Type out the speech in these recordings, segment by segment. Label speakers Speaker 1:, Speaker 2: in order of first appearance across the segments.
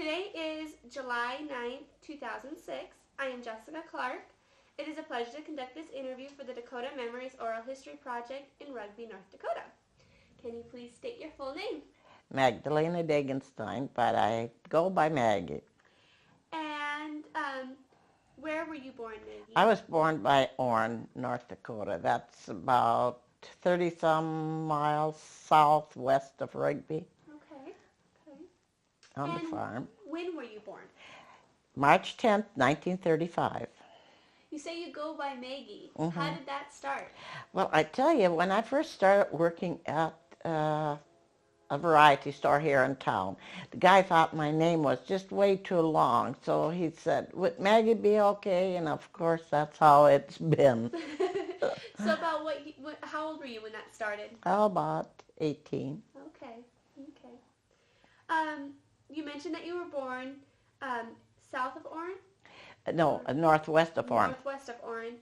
Speaker 1: Today is July 9th, 2006. I am Jessica Clark. It is a pleasure to conduct this interview for the Dakota Memories Oral History Project in Rugby, North Dakota. Can you please state your full name?
Speaker 2: Magdalena Degenstein, but I go by Maggie.
Speaker 1: And where were you born, Maggie?
Speaker 2: I was born by Orne, North Dakota. That's about 30-some miles southwest of Rugby
Speaker 1: Okay.
Speaker 2: on the farm.
Speaker 1: When were you born?
Speaker 2: March 10th, 1935.
Speaker 1: You say you go by Maggie.
Speaker 2: Mm-hmm.
Speaker 1: How did that start?
Speaker 2: Well, I tell you, when I first started working at a variety store here in town, the guy thought my name was just way too long, so he said, would Maggie be okay? And of course, that's how it's been.
Speaker 1: So about how old were you when that started?
Speaker 2: How about 18?
Speaker 1: Okay. You mentioned that you were born south of Orne?
Speaker 2: No, northwest of Orne.
Speaker 1: Northwest of Orne.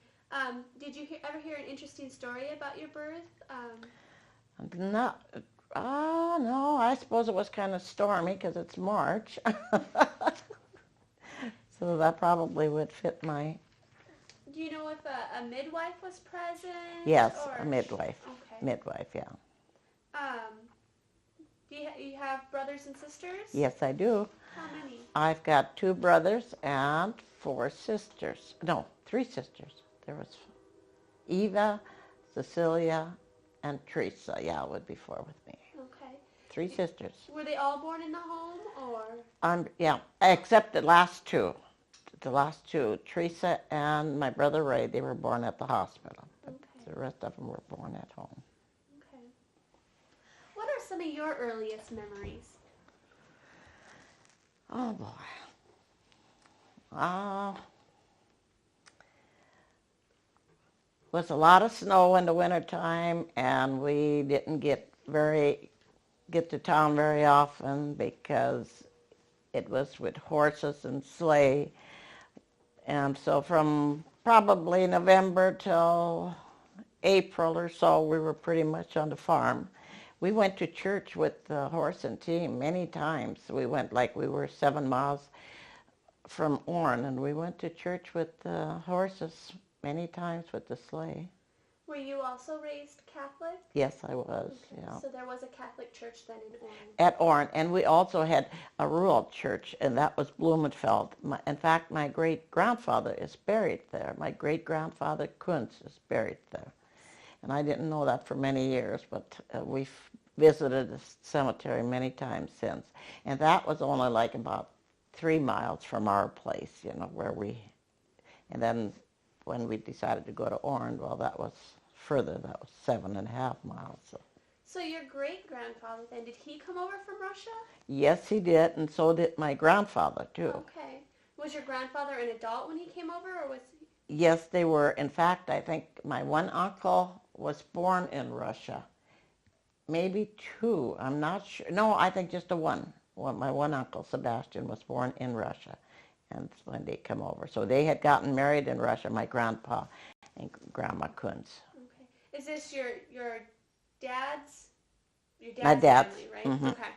Speaker 1: Did you ever hear an interesting story about your birth?
Speaker 2: No, I suppose it was kind of stormy because it's March. So that probably would fit my...
Speaker 1: Do you know if a midwife was present?
Speaker 2: Yes, a midwife.
Speaker 1: Okay.
Speaker 2: Midwife, yeah.
Speaker 1: Do you have brothers and sisters?
Speaker 2: Yes, I do.
Speaker 1: How many?
Speaker 2: I've got 2 brothers and 4 sisters. No, 3 sisters. There was Eva, Cecilia, and Teresa. Yeah, it would be 4 with me.
Speaker 1: Okay.
Speaker 2: 3 sisters.
Speaker 1: Were they all born in the home, or?
Speaker 2: Yeah, except the last 2. The last 2, Teresa and my brother Ray, they were born at the hospital. But
Speaker 1: okay.
Speaker 2: The rest of them were born at home.
Speaker 1: Okay. What are some of your earliest memories?
Speaker 2: Oh, boy. Was a lot of snow in the wintertime, and we didn't get to town very often because it was with horses and sleigh. And so from probably November till April or so, we were pretty much on the farm. We went to church with the horse and team many times. We went we were 7 miles from Orne, and we went to church with the horses many times with the sleigh.
Speaker 1: Were you also raised Catholic?
Speaker 2: Yes, I was,
Speaker 1: okay.
Speaker 2: Yeah.
Speaker 1: So there was a Catholic church then in Orne?
Speaker 2: At Orne, and we also had a rural church, and that was Blumenfeld. In fact, my great-grandfather is buried there. My great-grandfather Kuntz is buried there. And I didn't know that for many years, but we've visited the cemetery many times since. And that was only about 3 miles from our place, where we... And then when we decided to go to Orne, well, that was further. That was 7.5 miles.
Speaker 1: So your great-grandfather then, did he come over from Russia?
Speaker 2: Yes, he did, and so did my grandfather, too.
Speaker 1: Okay. Was your grandfather an adult when he came over, or was he...
Speaker 2: Yes, they were. In fact, I think my one uncle was born in Russia. Maybe 2. I'm not sure. No, I think just one. My one uncle, Sebastian, was born in Russia. And when they come over. So they had gotten married in Russia, my grandpa and grandma Kuntz.
Speaker 1: Okay. Is this your dad's
Speaker 2: my dad's
Speaker 1: family, right?
Speaker 2: Mm-hmm.
Speaker 1: Okay.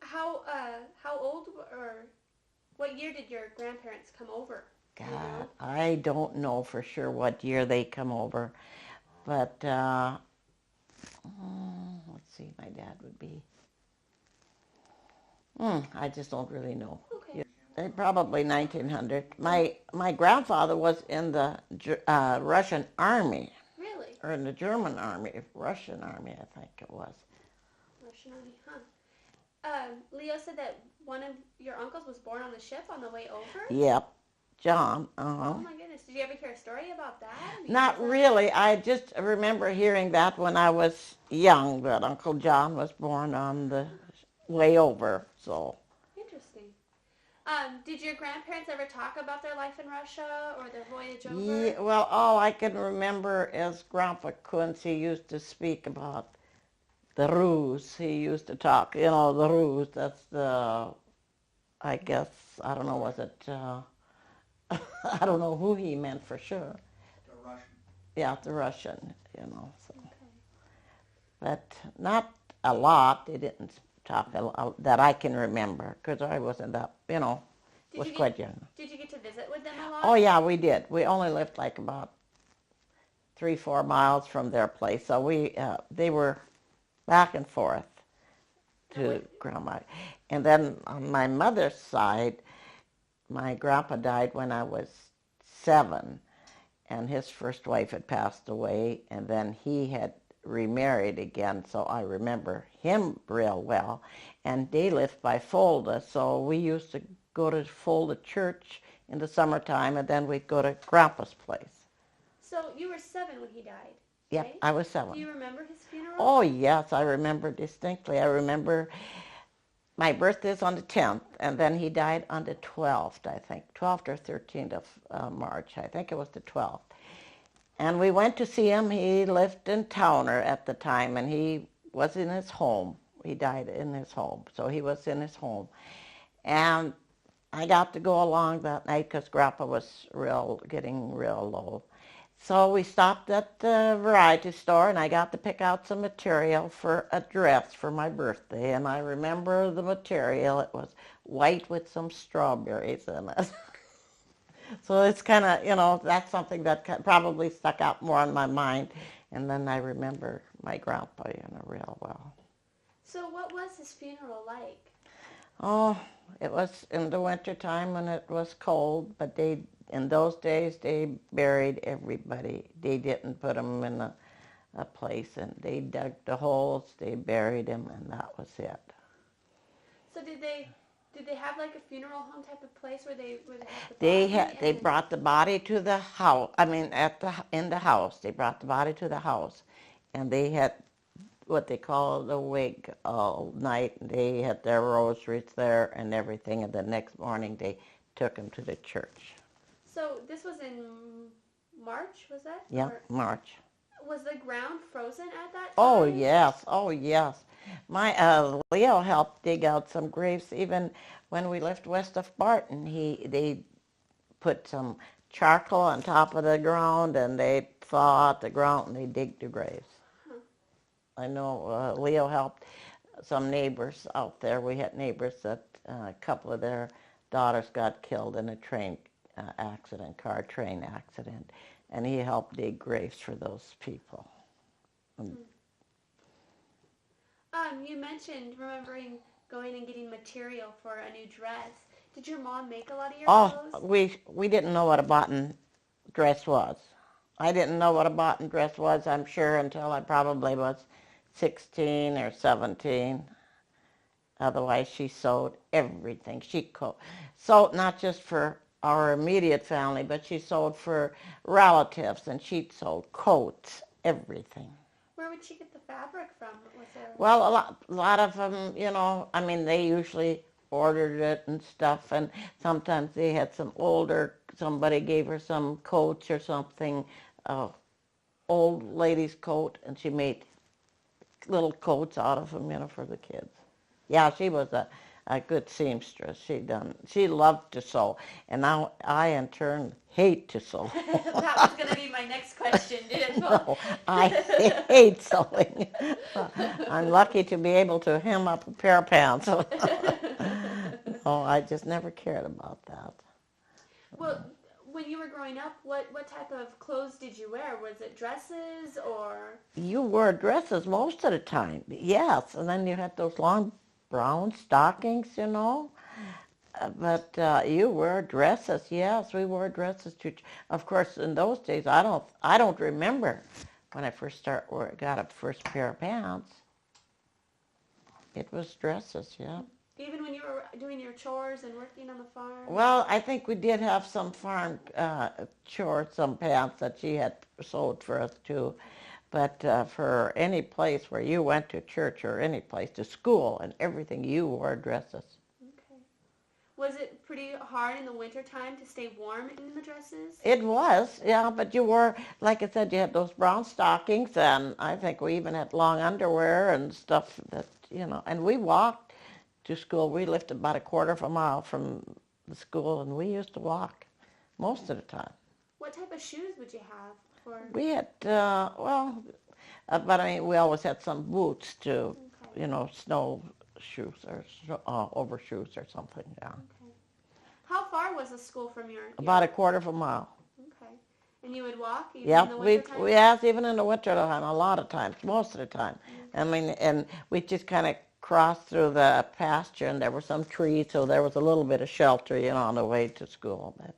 Speaker 1: How old or what year did your grandparents come over?
Speaker 2: God, I don't know for sure what year they come over. But let's see, my dad would be... I just don't really know.
Speaker 1: Okay.
Speaker 2: Probably 1900. My grandfather was in the Russian army.
Speaker 1: Really?
Speaker 2: Or in the German army, Russian army, I think it was.
Speaker 1: Russian army, huh? Leo said that one of your uncles was born on the ship on the way over?
Speaker 2: Yep, John.
Speaker 1: Oh my goodness! Did you ever hear a story about that?
Speaker 2: Not really. I just remember hearing that when I was young, that Uncle John was born on the way over, so.
Speaker 1: Interesting. Did your grandparents ever talk about their life in Russia or their voyage over?
Speaker 2: Yeah, well, all I can remember is Grandpa Kuntz. He used to speak about the ruse. He used to talk, the ruse. That's the, I guess, I don't know, was it, I don't know who he meant for sure.
Speaker 3: The Russian.
Speaker 2: Yeah, the Russian, so.
Speaker 1: Okay.
Speaker 2: But not a lot. They didn't talking that I can remember, because I wasn't that, was quite young.
Speaker 1: Did you get to visit with them a lot?
Speaker 2: Oh, yeah, we did. We only lived like about 3-4 miles from their place, so they were back and forth to Grandma. And then on my mother's side, my grandpa died when I was 7, and his first wife had passed away, and then he had remarried again, so I remember him real well. And they lived by Fulda, so we used to go to Fulda Church in the summertime, and then we'd go to Grandpa's place.
Speaker 1: So you were 7 when he died?
Speaker 2: Yep,
Speaker 1: right?
Speaker 2: I was 7.
Speaker 1: Do you remember his funeral?
Speaker 2: Oh, yes, I remember distinctly. I remember my birthday's on the 10th, and then he died on the 12th, I think, 12th or 13th of March. I think it was the 12th. And we went to see him. He lived in Towner at the time, and he was in his home. He died in his home, so he was in his home. And I got to go along that night because Grandpa was getting real low. So we stopped at the variety store, and I got to pick out some material for a dress for my birthday. And I remember the material. It was white with some strawberries in it. So it's kind of, that's something that probably stuck out more in my mind. And then I remember my grandpa, real well.
Speaker 1: So what was his funeral like?
Speaker 2: Oh, it was in the wintertime when it was cold, but in those days, they buried everybody. They didn't put them in a place, and they dug the holes, they buried them, and that was it.
Speaker 1: So did they have like a funeral home type of place where they had the body?
Speaker 2: They brought the body to the house. I mean, in the house, they brought the body to the house, and they had what they call the wake all night. They had their rosaries there and everything, and the next morning they took him to the church.
Speaker 1: So this was in March, was that?
Speaker 2: Yeah, March.
Speaker 1: Was the ground frozen at that time?
Speaker 2: Oh, yes. My Leo helped dig out some graves. Even when we lived west of Barton, they put some charcoal on top of the ground, and they thaw out the ground, and they dig the graves. Huh. I know Leo helped some neighbors out there. We had neighbors that a couple of their daughters got killed in a car train accident, and he helped dig graves for those people.
Speaker 1: You mentioned remembering going and getting material for a new dress. Did your mom make a lot of your clothes?
Speaker 2: We didn't know what a button dress was. I didn't know what a button dress was, I'm sure, until I probably was 16 or 17. Otherwise, she sewed everything. She sewed not just for our immediate family, but she sewed for relatives, and she sewed coats, everything.
Speaker 1: Where would she get the fabric from?
Speaker 2: Well, a lot of them, they usually ordered it and stuff, and sometimes they had somebody gave her some coats or something, old lady's coat, and she made little coats out of them, for the kids. Yeah, she was a good seamstress. She loved to sew, and now I in turn hate to sew.
Speaker 1: That was going to be my next question.
Speaker 2: No, I hate sewing. I'm lucky to be able to hem up a pair of pants. Oh, I just never cared about that.
Speaker 1: Well, when you were growing up, what type of clothes did you wear? Was it dresses or?
Speaker 2: You wore dresses most of the time, yes, and then you had those long brown stockings, But you wore dresses, yes. We wore dresses too. Of course, in those days, I don't remember when I first got a first pair of pants. It was dresses, yeah.
Speaker 1: Even when you were doing your chores and working on the farm?
Speaker 2: Well, I think we did have some farm chores, some pants that she had sewed for us too. But for any place where you went to church or any place, to school and everything, you wore dresses.
Speaker 1: Okay. Was it pretty hard in the wintertime to stay warm in the dresses?
Speaker 2: It was, yeah, but you wore, like I said, you had those brown stockings, and I think we even had long underwear and stuff that, and we walked to school. We lived about a quarter of a mile from the school, and we used to walk most of the time.
Speaker 1: What type of shoes would you have?
Speaker 2: We had, but we always had some boots to, snow shoes or overshoes or something. Yeah,
Speaker 1: Okay. How far was the school from your?
Speaker 2: about a quarter of a mile.
Speaker 1: Okay. And you would walk even in
Speaker 2: Yep,
Speaker 1: the wintertime?
Speaker 2: yes, even in the winter time, a lot of times, most of the time. I mean, and we just kind of crossed through the pasture, and there were some trees, so there was a little bit of shelter, on the way to school. But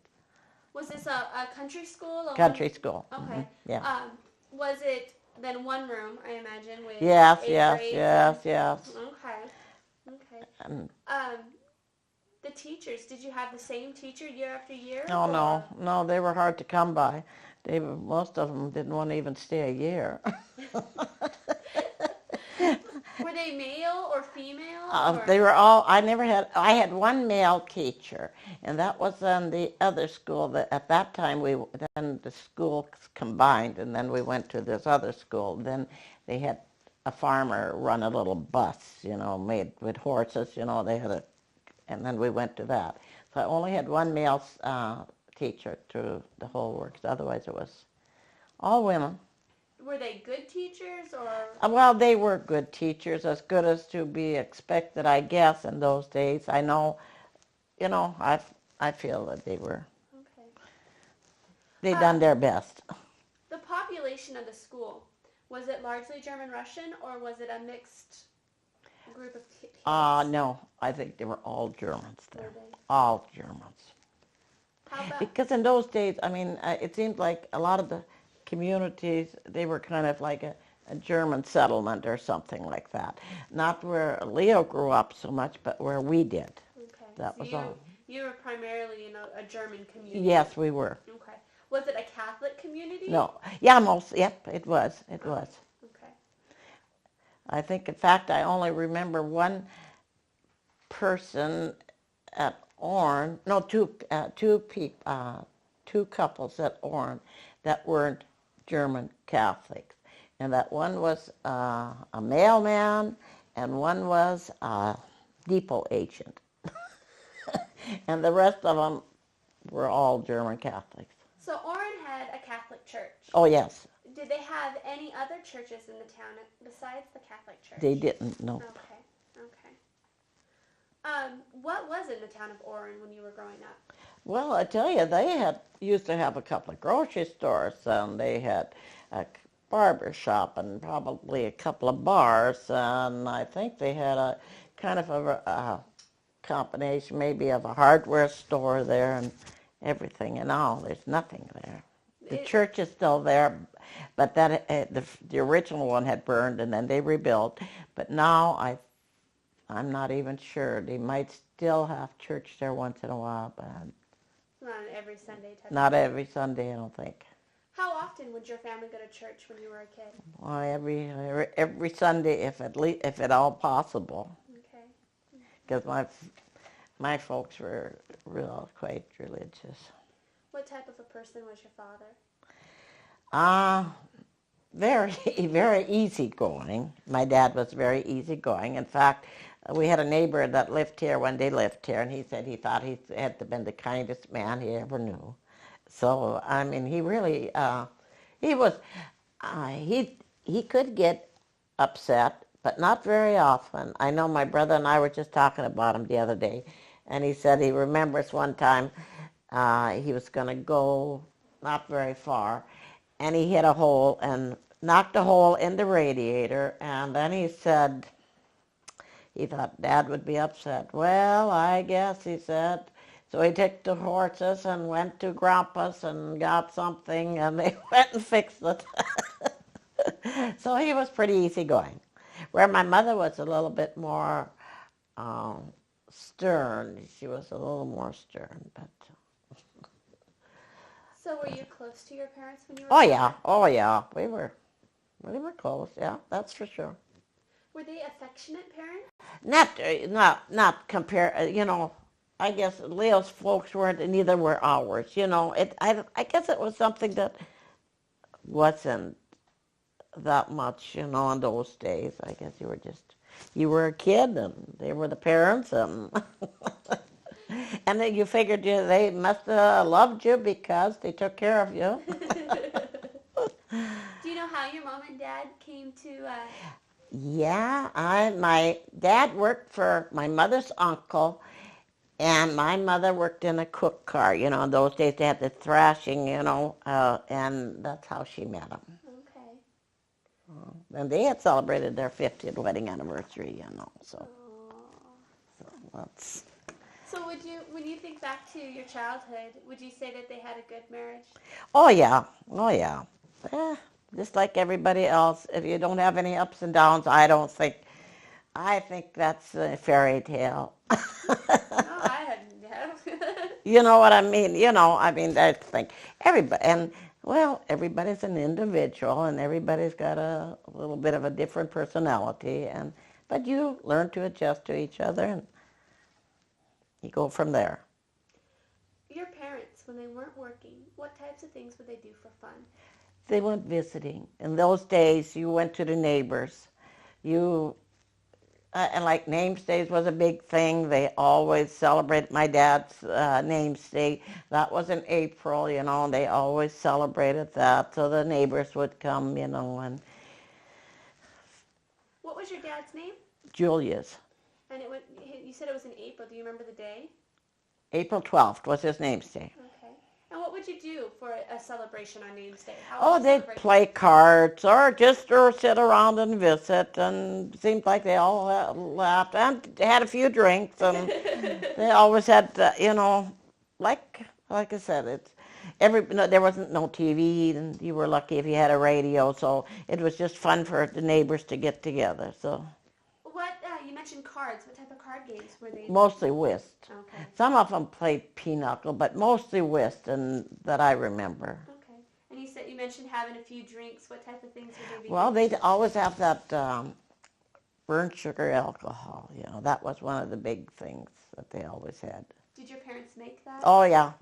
Speaker 1: Was this a country school?
Speaker 2: country school.
Speaker 1: Okay.
Speaker 2: Yeah.
Speaker 1: Was it then one room, I imagine, with
Speaker 2: Yes,
Speaker 1: eighth
Speaker 2: yes,
Speaker 1: grades
Speaker 2: yes, yes.
Speaker 1: Okay. Okay.
Speaker 2: And,
Speaker 1: The teachers, did you have the same teacher year after year?
Speaker 2: no, they were hard to come by. Most of them didn't want to even stay a year.
Speaker 1: Were they male or female?
Speaker 2: They were all, I had one male teacher, and that was in the other school. That at that time, then the schools combined, and then we went to this other school. Then they had a farmer run a little bus, made with horses, they had and then we went to that. So I only had one male teacher through the whole works. Otherwise, it was all women.
Speaker 1: Were they good teachers or?
Speaker 2: Well, they were good teachers, as good as to be expected, I guess, in those days. I know, I feel that they were.
Speaker 1: Okay.
Speaker 2: They done their best.
Speaker 1: The population of the school, was it largely German Russian or was it a mixed group of kids?
Speaker 2: No, I think they were all Germans there.
Speaker 1: Were they?
Speaker 2: All Germans.
Speaker 1: How about?
Speaker 2: Because in those days, I mean, it seemed like a lot of the communities, they were kind of like a German settlement or something like that. Not where Leo grew up so much, but where we did.
Speaker 1: Okay.
Speaker 2: That
Speaker 1: so
Speaker 2: was all.
Speaker 1: You were primarily in a German community?
Speaker 2: Yes, we were.
Speaker 1: Okay. Was it a Catholic community?
Speaker 2: No. Yeah, yep, it was. It was.
Speaker 1: Okay.
Speaker 2: I think, in fact, I only remember one person at Orne, no, two couples at Orne that weren't German Catholics. And that one was a mailman and one was a depot agent. And the rest of them were all German Catholics.
Speaker 1: So Orne had a Catholic church.
Speaker 2: Oh, yes.
Speaker 1: Did they have any other churches in the town besides the Catholic church?
Speaker 2: They didn't, no.
Speaker 1: Okay. What was in the town of Orne when you were growing up?
Speaker 2: Well, I tell you, they used to have a couple of grocery stores, and they had a barber shop and probably a couple of bars, and I think they had a kind of a combination maybe of a hardware store there and everything, and now there's nothing there. The church is still there, but the original one had burned, and then they rebuilt, but now I'm not even sure. They might still have church there once in a while, but
Speaker 1: Not every Sunday type.
Speaker 2: not every Sunday, I don't think.
Speaker 1: How often would your family go to church when you were a kid?
Speaker 2: Well, every Sunday, if at all possible,
Speaker 1: Okay.
Speaker 2: because my folks were quite religious.
Speaker 1: What type of a person was your father?
Speaker 2: Very, very easygoing. My dad was very easygoing. In fact, we had a neighbor that lived here when they lived here, and he said he thought he had been the kindest man he ever knew. So, I mean, he really, he was, he could get upset, but not very often. I know my brother and I were just talking about him the other day, and he said he remembers one time he was going to go not very far, and he hit a hole and knocked a hole in the radiator, and then he said he thought Dad would be upset. Well, I guess, he said. So he took the horses and went to Grandpa's and got something, and they went and fixed it. So he was pretty easygoing. Where my mother was a little bit more stern. She was a little more stern, but...
Speaker 1: So were you close to your parents when you were?
Speaker 2: Oh yeah, we were close. Yeah, that's for sure.
Speaker 1: Were they affectionate parents?
Speaker 2: Not compare. I guess Leo's folks weren't, and neither were ours. I guess it was something that wasn't that much, in those days. I guess you were a kid, and they were the parents, and. And then you figured they must have loved you because they took care of you.
Speaker 1: Do you know how your mom and dad came to
Speaker 2: Yeah, my dad worked for my mother's uncle, and my mother worked in a cook car. You know, in those days they had the thrashing, and that's how she met him.
Speaker 1: Okay.
Speaker 2: And they had celebrated their 50th wedding anniversary, so that's...
Speaker 1: So when you think back to your childhood, would you say that they had a good marriage?
Speaker 2: Oh, yeah. Oh, yeah. Just like everybody else, if you don't have any ups and downs, I think that's a fairy tale.
Speaker 1: No, I hadn't.
Speaker 2: You know what I mean? I think everybody's an individual, and everybody's got a little bit of a different personality, but you learn to adjust to each other, and you go from there.
Speaker 1: Your parents, when they weren't working, what types of things would they do for fun?
Speaker 2: They went visiting. In those days, you went to the neighbors. And like namesdays was a big thing. They always celebrate my dad's namesday. That was in April, and they always celebrated that. So the neighbors would come, and
Speaker 1: What was your dad's name?
Speaker 2: Julius.
Speaker 1: And you said it was in April. Do you remember the day?
Speaker 2: April 12th was his namesday.
Speaker 1: Okay. And what would you do for a celebration on Names Day?
Speaker 2: They'd play cards or sit around and visit, and it seemed like they all laughed and had a few drinks, and they always had, like I said, there wasn't no TV, and you were lucky if you had a radio, so it was just fun for the neighbors to get together. So.
Speaker 1: You mentioned cards. What type of card games were they?
Speaker 2: Mostly whist.
Speaker 1: Okay.
Speaker 2: Some of them played pinochle, but mostly whist, and that I remember.
Speaker 1: Okay. And you mentioned having a few drinks. What type of things would they be?
Speaker 2: Well, they'd always have that burnt sugar alcohol. That was one of the big things that they always had.
Speaker 1: Did your parents make that?
Speaker 2: Oh yeah.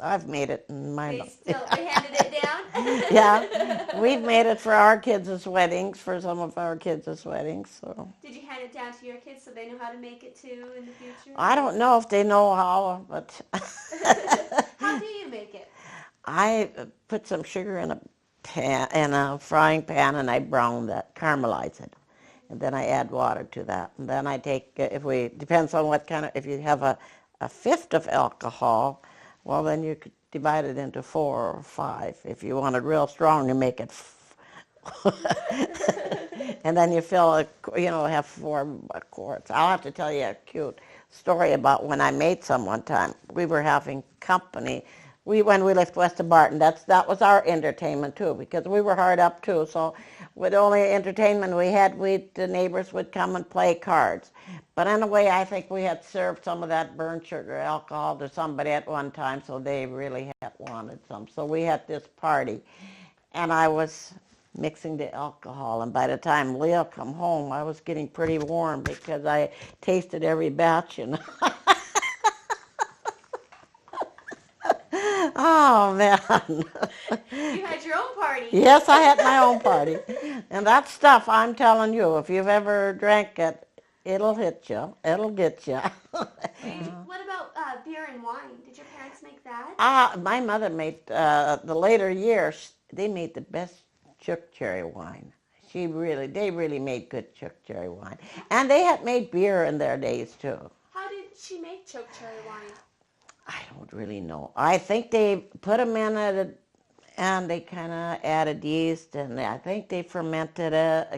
Speaker 2: I've made it in my...
Speaker 1: They handed it down?
Speaker 2: Yeah, we've made it for our kids' weddings, for some of our kids' weddings. So.
Speaker 1: Did you hand it down to your kids so they know how to make it too in the future?
Speaker 2: I don't know if they know how, but...
Speaker 1: How do you make it?
Speaker 2: I put some sugar in a frying pan, and I caramelize it. And then I add water to that. And then I take, depends on what kind of, if you have a fifth of alcohol, well, then you could divide it into 4 or 5. If you want it real strong, you make it, and then you have 4 quarts. I'll have to tell you a cute story about when I made some one time. We were having company. When we left west of Barton, that was our entertainment too, because we were hard up too. So, with the only entertainment we had, the neighbors would come and play cards. But in a way, I think we had served some of that burnt sugar alcohol to somebody at one time, so they really had wanted some. So we had this party, and I was mixing the alcohol, and by the time Leah come home, I was getting pretty warm because I tasted every batch, and oh, man.
Speaker 1: You had your own party.
Speaker 2: Yes, I had my own party. And that stuff, I'm telling you, if you've ever drank it, it'll hit you. It'll get you.
Speaker 1: What about beer and wine? Did your parents make that?
Speaker 2: My mother made, the later years, they made the best chook cherry wine. They really made good chook cherry wine. And they had made beer in their days, too.
Speaker 1: How did she make choke cherry wine?
Speaker 2: I don't really know. I think they put them in it, and they kind of added yeast, and I think they fermented it,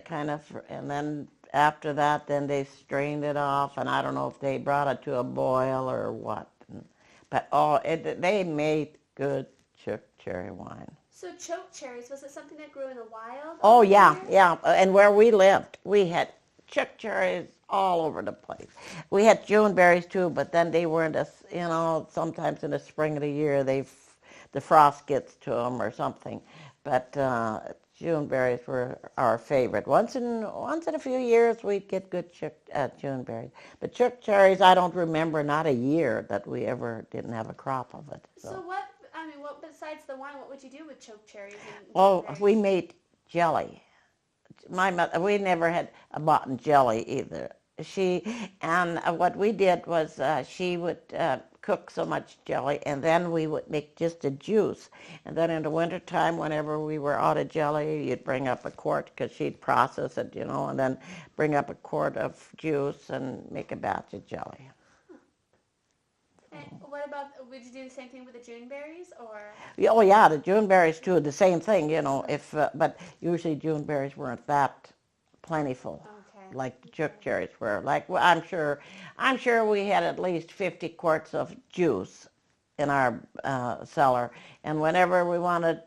Speaker 2: and then after that, then they strained it off, and I don't know if they brought it to a boil or what. But they made good chook cherry wine.
Speaker 1: So choke cherries, was it something that grew in the wild?
Speaker 2: Oh, yeah. And where we lived, we had chook cherries all over the place. We had June berries too, but then they weren't sometimes in the spring of the year the frost gets to them or something. But June berries were our favorite. Once in a few years we'd get good June berries. But chook cherries, I don't remember not a year that we ever didn't have a crop of it.
Speaker 1: So what besides the wine, what would you do with choke cherries?
Speaker 2: We made jelly. My mother, we never had bought jelly either. What we did was she would cook so much jelly, and then we would make just a juice. And then in the wintertime, whenever we were out of jelly, you'd bring up a quart because she'd process it, and then bring up a quart of juice and make a batch of jelly.
Speaker 1: And what about, would you do the same thing with the June berries, or?
Speaker 2: Oh yeah, the June berries too, the same thing, but usually June berries weren't that plentiful.
Speaker 1: Okay.
Speaker 2: Like the chook cherries were. Like, well, I'm sure we had at least 50 quarts of juice in our cellar, and whenever we wanted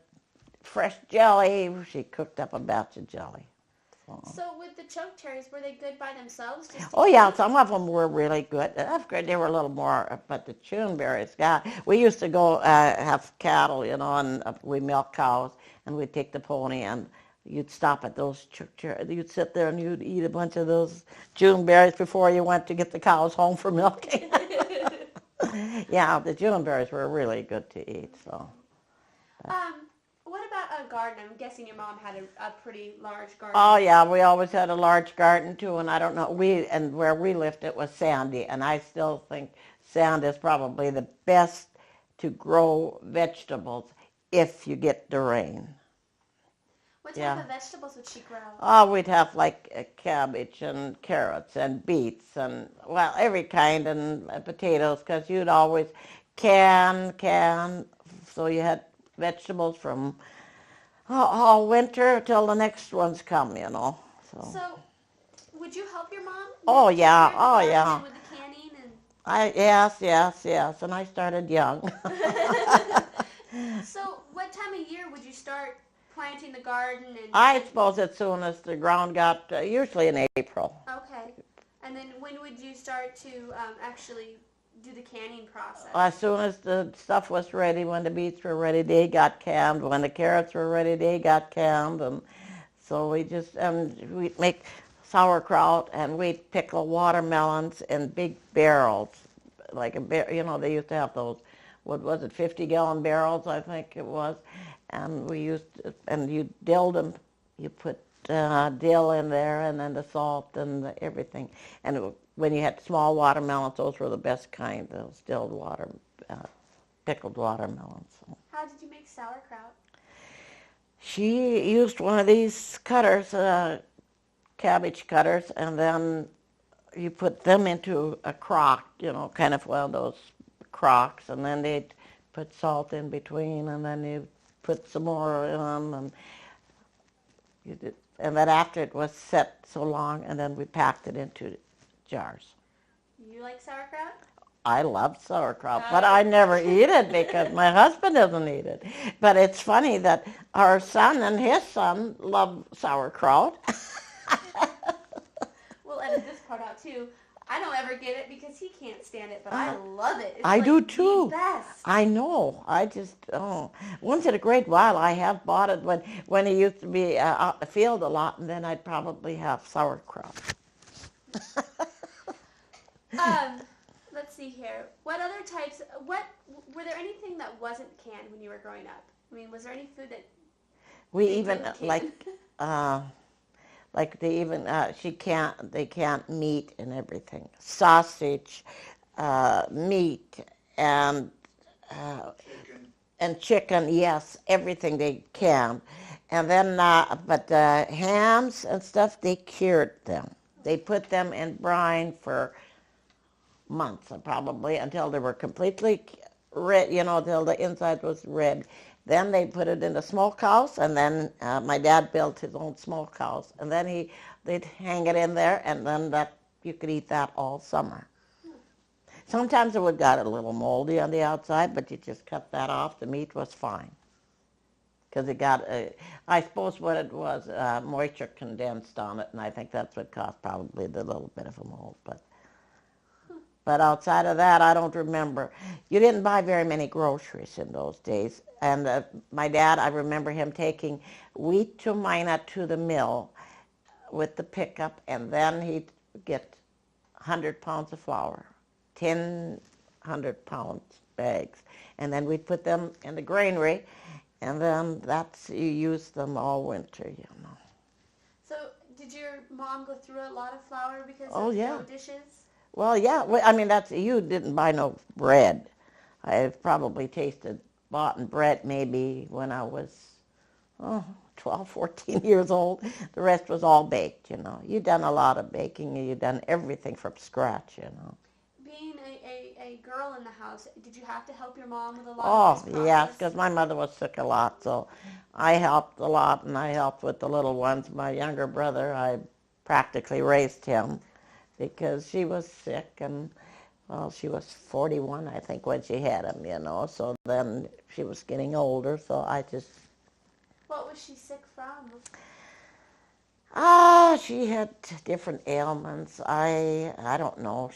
Speaker 2: fresh jelly, she cooked up a batch of jelly.
Speaker 1: So with the choke cherries, were they good by themselves?
Speaker 2: Oh yeah, some of them were really good. That's good. They were a little more, but the June berries, God, we used to go have cattle, and we milk cows, and we'd take the pony, and you'd stop at those chook cherries. You'd sit there and you'd eat a bunch of those June berries before you went to get the cows home for milking. Yeah, the June berries were really good to eat. So.
Speaker 1: What about a garden? I'm guessing your mom had a pretty large garden.
Speaker 2: Oh yeah, we always had a large garden too, and I don't know, where we lived it was sandy, and I still think sand is probably the best to grow vegetables if you get the rain.
Speaker 1: What type of vegetables would she grow?
Speaker 2: Oh, we'd have like cabbage and carrots and beets and, well, every kind, and potatoes, because you'd always can, so you had vegetables from all winter till the next ones come,
Speaker 1: So, would you help your mom?
Speaker 2: Oh yeah.
Speaker 1: With the canning and.
Speaker 2: Yes, and I started young.
Speaker 1: So, what time of year would you start planting the garden?
Speaker 2: I suppose as soon as the ground got, usually in April.
Speaker 1: Okay, and then when would you start to actually do the canning process?
Speaker 2: As soon as the stuff was ready, when the beets were ready, they got canned. When the carrots were ready, they got canned. And so we'd make sauerkraut, and we'd pickle watermelons in big barrels. Like they used to have those, what was it, 50-gallon barrels, I think it was. And you dilled them, you put dill in there, and then the salt and everything. And when you had small watermelons, those were the best kind, those pickled watermelons.
Speaker 1: How did you make sauerkraut?
Speaker 2: She used one of these cutters, cabbage cutters, and then you put them into a crock, kind of one of those crocks, and then they'd put salt in between, and then you put some more in them, and then after it was set so long, and then we packed it into jars.
Speaker 1: You like sauerkraut?
Speaker 2: I love sauerkraut, but I never eat it because my husband doesn't eat it. But it's funny that our son and his son love sauerkraut.
Speaker 1: We'll edit this part out too. I don't ever get it because he can't stand it, but I love it. It's
Speaker 2: I do too.
Speaker 1: The best.
Speaker 2: I know. Once in a great while I have bought it when he used to be out in the field a lot, and then I'd probably have sauerkraut.
Speaker 1: Let's see here. What other types? Were there anything that wasn't canned when you were growing up? I mean, was there any food that
Speaker 2: we even they can't meat and everything, sausage, meat, and chicken. Yes, everything they can. And then, but hams and stuff, they cured them. They put them in brine for months, probably, until they were completely red, until the inside was red. Then they put it in the smokehouse, and then my dad built his own smokehouse, and then they'd hang it in there, and then you could eat that all summer. Sometimes it would got a little moldy on the outside, but you just cut that off. The meat was fine. Because it got, I suppose what it was, moisture condensed on it, and I think that's what caused probably the little bit of a mold. But outside of that, I don't remember. You didn't buy very many groceries in those days. And my dad, I remember him taking wheat to Mina to the mill with the pickup, and then he'd get 100 pounds of flour, 100-pound bags, and then we'd put them in the granary. And then you use them all winter,
Speaker 1: So did your mom go through a lot of flour because
Speaker 2: of
Speaker 1: dough dishes?
Speaker 2: Well, yeah. I mean, you didn't buy no bread. I've probably bought bread maybe when I was, oh, 12, 14 years old. The rest was all baked, you know. You done a lot of baking, and you done everything from scratch, you know.
Speaker 1: Being a girl in the house, did you have to help your mom with a lot of
Speaker 2: Oh,
Speaker 1: this process?
Speaker 2: yes, because my mother was sick a lot, so I helped a lot, and I helped with the little ones. My younger brother, I practically raised him because she was sick, and, well, she was 41, I think, when she had him, you know, so then she was getting older, so I just...
Speaker 1: What was she sick from?
Speaker 2: She had different ailments. I don't know.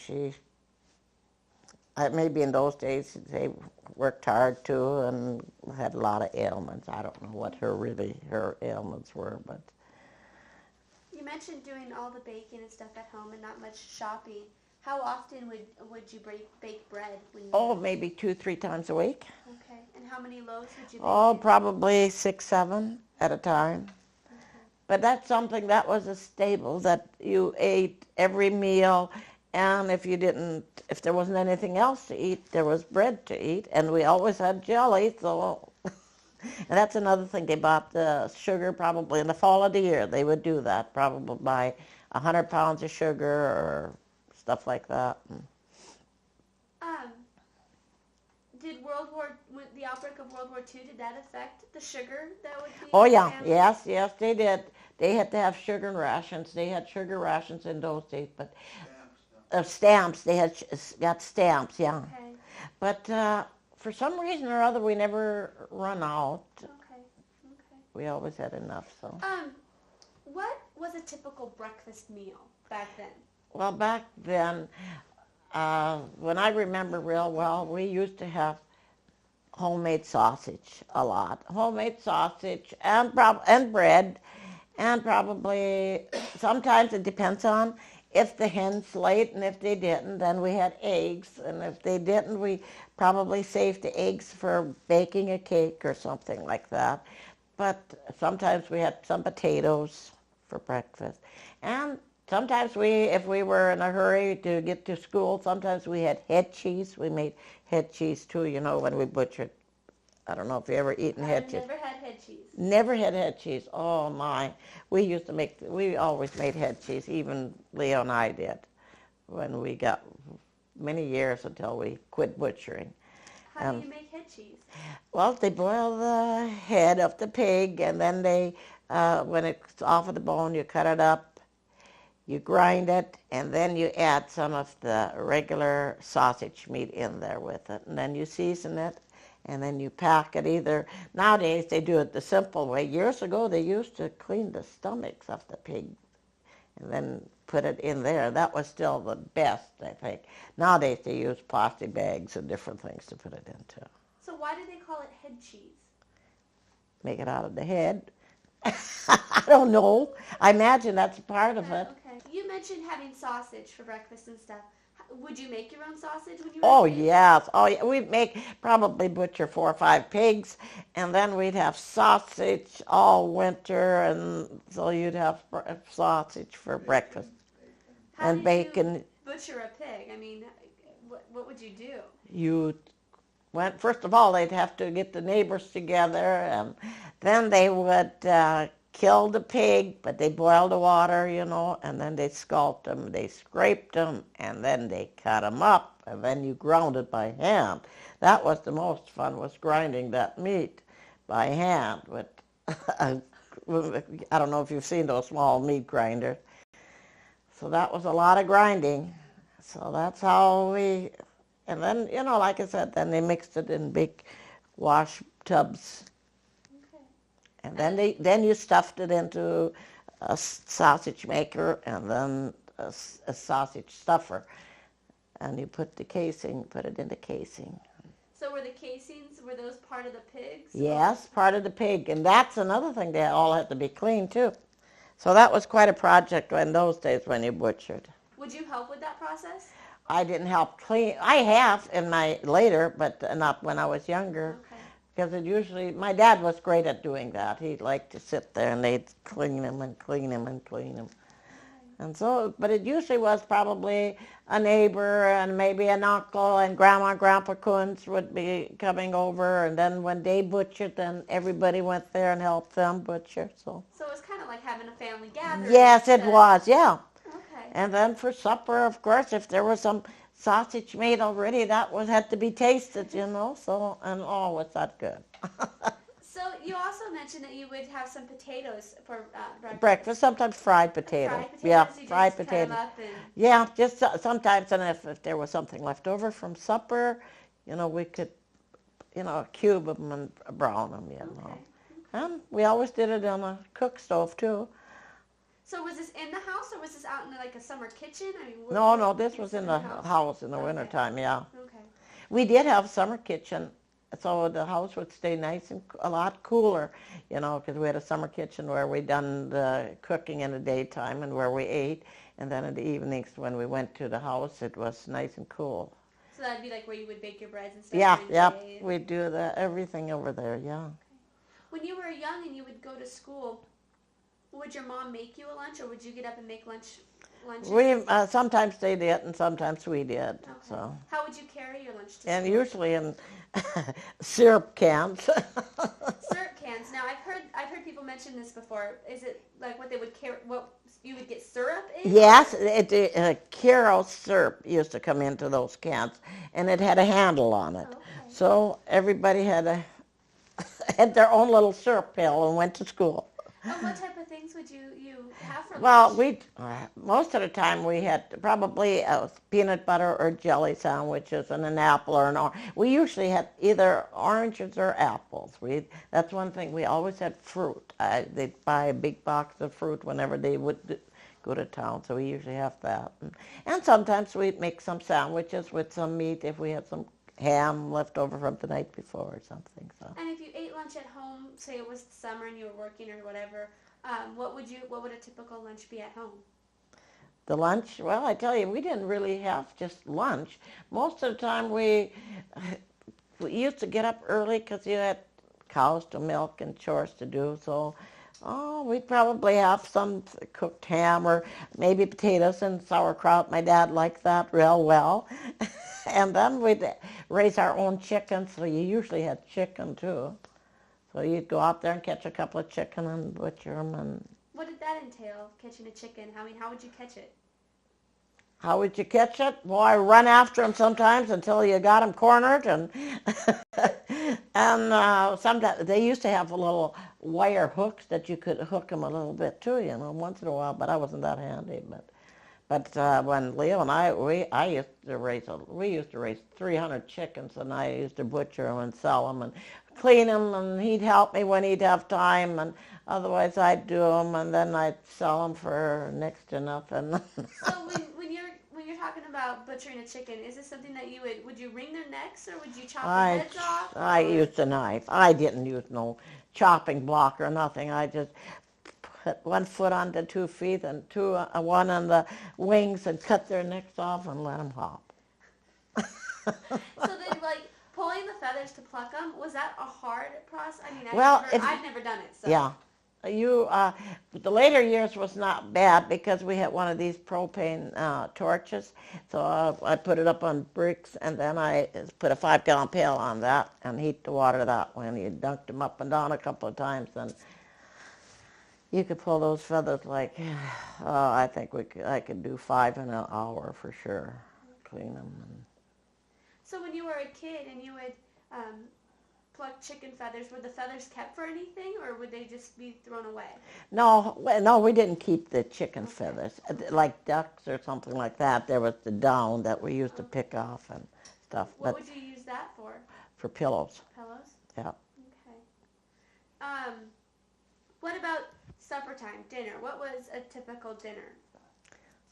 Speaker 2: Maybe in those days they worked hard too and had a lot of ailments. I don't know what her ailments were, but...
Speaker 1: You mentioned doing all the baking and stuff at home and not much shopping. How often would you bake bread?
Speaker 2: Maybe 2-3 times a week.
Speaker 1: Okay. And how many loaves would you bake?
Speaker 2: Oh, probably 6-7 at a time.
Speaker 1: Okay.
Speaker 2: But that's something that was a staple that you ate every meal, and if there wasn't anything else to eat, there was bread to eat, and we always had jelly, so... And that's another thing. They bought the sugar probably in the fall of the year. They would do that, probably buy 100 pounds of sugar or stuff like that.
Speaker 1: Did the outbreak of World War II, did that affect the sugar that would be?
Speaker 2: Oh, yeah. Yes, they did. They had to have sugar rations. They had sugar rations in those days, but... Stamps. They got stamps, yeah.
Speaker 1: Okay.
Speaker 2: But for some reason or other, we never run out.
Speaker 1: Okay.
Speaker 2: We always had enough, so.
Speaker 1: What was a typical breakfast meal back then?
Speaker 2: Well, back then, when I remember real well, we used to have homemade sausage a lot. Homemade sausage and bread, and probably, sometimes it depends on if the hens laid, and if they didn't, then we had eggs, and if they didn't, we probably saved the eggs for baking a cake or something like that. But sometimes we had some potatoes for breakfast. And sometimes if we were in a hurry to get to school, sometimes we had head cheese. We made head cheese too, you know, when we butchered. I don't know if you ever eaten head cheese.
Speaker 1: I've never had head cheese.
Speaker 2: Never had head cheese. Oh, my. We always made head cheese, even Leo and I did, when we got many years until we quit butchering.
Speaker 1: How do you make head cheese?
Speaker 2: Well, they boil the head of the pig, and then when it's off of the bone, you cut it up, you grind it, and then you add some of the regular sausage meat in there with it, and then you season it. And then you pack it either. Nowadays, they do it the simple way. Years ago, they used to clean the stomachs of the pig and then put it in there. That was still the best, I think. Nowadays, they use plastic bags and different things to put it into.
Speaker 1: So why do they call it head cheese?
Speaker 2: Make it out of the head. I don't know. I imagine that's part of it.
Speaker 1: Okay. You mentioned having sausage for breakfast and stuff. Would you make your own sausage when you were
Speaker 2: Oh,
Speaker 1: a kid?
Speaker 2: yes. Oh, yeah. We'd probably butcher 4 or 5 pigs, and then we'd have sausage all winter, and so you'd have sausage for breakfast.
Speaker 1: How
Speaker 2: And
Speaker 1: did
Speaker 2: bacon.
Speaker 1: you butcher a pig? I mean, what would you do?
Speaker 2: First of all, they'd have to get the neighbors together, and then they would kill the pig, but they boiled the water, you know, and then they scalded them, they scraped them, and then they cut them up, and then you ground it by hand. That was the most fun, was grinding that meat by hand. But I don't know if you've seen those small meat grinders. So that was a lot of grinding. So that's how and then, you know, like I said, then they mixed it in big wash tubs. And then you stuffed it into a sausage maker and then a sausage stuffer. And you put it in the casing.
Speaker 1: So were those part of the pigs?
Speaker 2: Yes, part of the pig. And that's another thing, they all had to be clean too. So that was quite a project in those days when you butchered.
Speaker 1: Would you help with that process?
Speaker 2: I didn't help clean. I have later, but not when I was younger.
Speaker 1: Okay.
Speaker 2: Because my dad was great at doing that. He'd like to sit there and they'd clean him and clean him and clean him. And so, but it usually was probably a neighbor and maybe an uncle, and Grandma and Grandpa Kuntz would be coming over, and then when they butchered, then everybody went there and helped them butcher. So
Speaker 1: it was kind of like having a family gathering.
Speaker 2: yes, it was, yeah.
Speaker 1: Okay.
Speaker 2: And then for supper, of course, if there was some sausage made already, that had to be tasted, So, and oh, was that good.
Speaker 1: So you also mentioned that you would have some potatoes for
Speaker 2: Breakfast, sometimes fried potatoes.
Speaker 1: Fried potatoes?
Speaker 2: Yeah,
Speaker 1: You
Speaker 2: fried
Speaker 1: just cut
Speaker 2: potatoes.
Speaker 1: them up and...
Speaker 2: Yeah, just sometimes, and if there was something left over from supper, we could, cube them and brown them,
Speaker 1: Okay.
Speaker 2: And we always did it on a cook stove, too.
Speaker 1: So was this in the house, or was this out in like a summer kitchen? I mean,
Speaker 2: No, this was in the house in the
Speaker 1: Okay.
Speaker 2: wintertime, yeah.
Speaker 1: Okay.
Speaker 2: We did have a summer kitchen, so the house would stay nice and a lot cooler, because we had a summer kitchen where we done the cooking in the daytime and where we ate, and then in the evenings when we went to the house, it was nice and cool.
Speaker 1: So that'd be like where you would bake your breads and stuff?
Speaker 2: Yeah, we'd do everything over there, yeah.
Speaker 1: Okay. When you were young and you would go to school, would your mom make you a lunch, or would you get up and make lunch?
Speaker 2: We sometimes they did, and sometimes we did.
Speaker 1: Okay.
Speaker 2: So.
Speaker 1: How would you carry your lunch to
Speaker 2: and
Speaker 1: school?
Speaker 2: Usually in syrup cans.
Speaker 1: Syrup cans. Now I've heard people mention this before. Is it like what they would carry? What you would get syrup in?
Speaker 2: Yes, Karo syrup used to come into those cans, and it had a handle on it.
Speaker 1: Okay.
Speaker 2: So everybody had their own little syrup pail and went to school.
Speaker 1: And what type of things would you have for
Speaker 2: Well,
Speaker 1: lunch?
Speaker 2: most of the time we had probably peanut butter or jelly sandwiches and an apple or an orange. We usually had either oranges or apples. That's one thing. We always had fruit. They'd buy a big box of fruit whenever they would go to town, so we usually have that. And sometimes we'd make some sandwiches with some meat if we had some ham left over from the night before or something. So.
Speaker 1: And if you ate lunch at home, say it was summer and you were working or whatever, what would a typical lunch be at home?
Speaker 2: The lunch, well, I tell you, we didn't really have just lunch. Most of the time we used to get up early because you had cows to milk and chores to do. So, we'd probably have some cooked ham or maybe potatoes and sauerkraut. My dad liked that real well. And then we'd raise our own chickens, so you usually had chicken too. So you'd go out there and catch a couple of chicken and butcher them. And
Speaker 1: what did that entail, catching a chicken? I mean, how would you catch it?
Speaker 2: How would you catch it? Boy, run after them sometimes until you got them cornered. And sometimes they used to have little wire hooks that you could hook them a little bit too, once in a while. But I wasn't that handy. But when Leo and we used to raise 300 chickens, and I used to butcher them and sell them and clean them, and he'd help me when he'd have time, and otherwise I'd do them, and then I'd sell them for next to nothing.
Speaker 1: So when you're talking about butchering a chicken, is this something that would you wring their necks, or would you chop their heads off?
Speaker 2: I used a knife. I didn't use no chopping block or nothing. I just put one foot on the 2 feet and one on the wings and cut their necks off and let them hop.
Speaker 1: So then, like, pulling the feathers to pluck them, was that a hard process? I mean, I've never done it. So.
Speaker 2: Yeah. The later years was not bad because we had one of these propane torches. So I put it up on bricks, and then I put a 5-gallon pail on that and heat the water that way. And you dunked them up and down a couple of times, and you could pull those feathers like, I think I could do 5 in an hour for sure, clean them.
Speaker 1: So when you were a kid and you would pluck chicken feathers, were the feathers kept for anything, or would they just be thrown away?
Speaker 2: No, we didn't keep the chicken feathers. Like ducks or something like that, there was the down that we used to pick off and stuff.
Speaker 1: What would you use that for?
Speaker 2: For pillows.
Speaker 1: Pillows?
Speaker 2: Yeah.
Speaker 1: Okay. What about supper time, dinner? What was a typical dinner?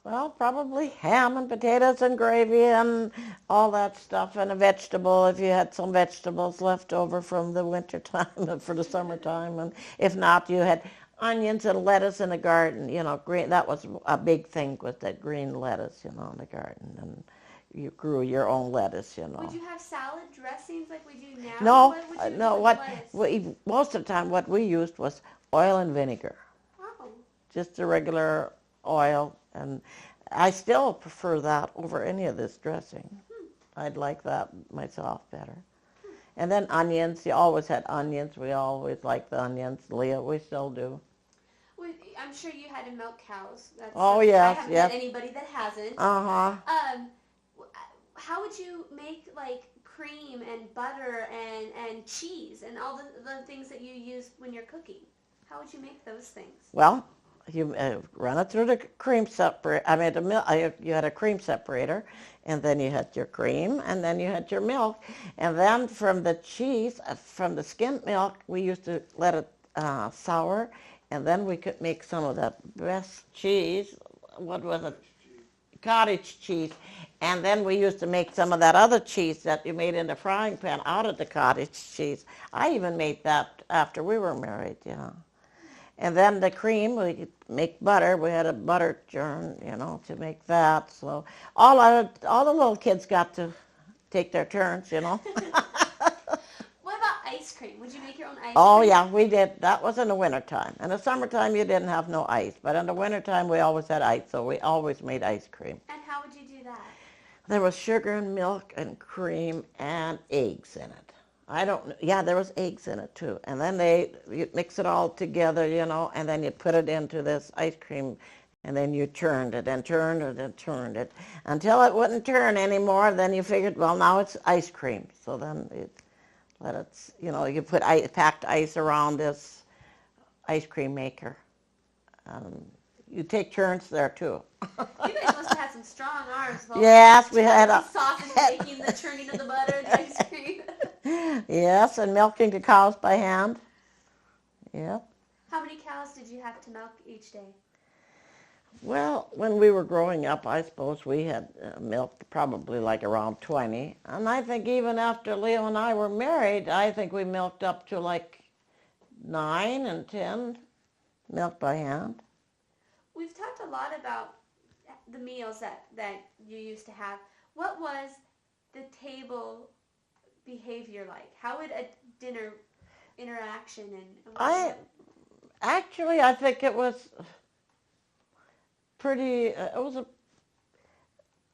Speaker 2: Well, probably ham and potatoes and gravy and all that stuff, and a vegetable if you had some vegetables left over from the winter time for the summertime. And if not, you had onions and lettuce in the garden. Green. That was a big thing, with that green lettuce, in the garden, and you grew your own lettuce.
Speaker 1: Would you have salad dressings like we do now?
Speaker 2: No. Most of the time what we used was oil and vinegar.
Speaker 1: Oh.
Speaker 2: Just the regular oil And I still prefer that over any of this dressing. I'd like that myself better. And then onions. You always had onions. We always liked the onions. Leah, we still do.
Speaker 1: Well, I'm sure you had to milk cows.
Speaker 2: Oh,
Speaker 1: I
Speaker 2: yes,
Speaker 1: haven't
Speaker 2: yes.
Speaker 1: met anybody that hasn't.
Speaker 2: Uh-huh.
Speaker 1: How would you make like cream and butter and cheese and all the things that you use when you're cooking? How would you make those things?
Speaker 2: Well, you run it through the cream separator. You had a cream separator, and then you had your cream, and then you had your milk. And then from the cheese, from the skimmed milk, we used to let it sour, and then we could make some of that best cheese. What was it? Cottage cheese. And then we used to make some of that other cheese that you made in the frying pan out of the cottage cheese. I even made that after we were married, you know. And then the cream, we could make butter. We had a butter churn, you know, to make that. So all the little kids got to take their turns, you know.
Speaker 1: What about ice cream? Would you make your own ice cream?
Speaker 2: Oh, yeah, we did. That was in the wintertime. In the summertime, you didn't have no ice. But in the wintertime, we always had ice, so we always made ice cream.
Speaker 1: And how would you do that?
Speaker 2: There was sugar and milk and cream and eggs in it. There was eggs in it too. And then you mix it all together, you know, and then you put it into this ice cream, and then you churned it and churned it and churned it until it wouldn't turn anymore. Then you figured, well, now it's ice cream. So then you put packed ice around this ice cream maker. You take turns there too.
Speaker 1: You guys must have had some strong arms.
Speaker 2: Yes, we had
Speaker 1: sausage making, the churning of the butter, the ice cream.
Speaker 2: Yes, and milking the cows by hand. Yep.
Speaker 1: How many cows did you have to milk each day?
Speaker 2: Well, when we were growing up, I suppose we had milked probably like around 20. And I think even after Leo and I were married, I think we milked up to like 9 and 10 milked by hand.
Speaker 1: We've talked a lot about the meals that you used to have. What was the table behavior like? How would a dinner interaction
Speaker 2: I think it was pretty, it was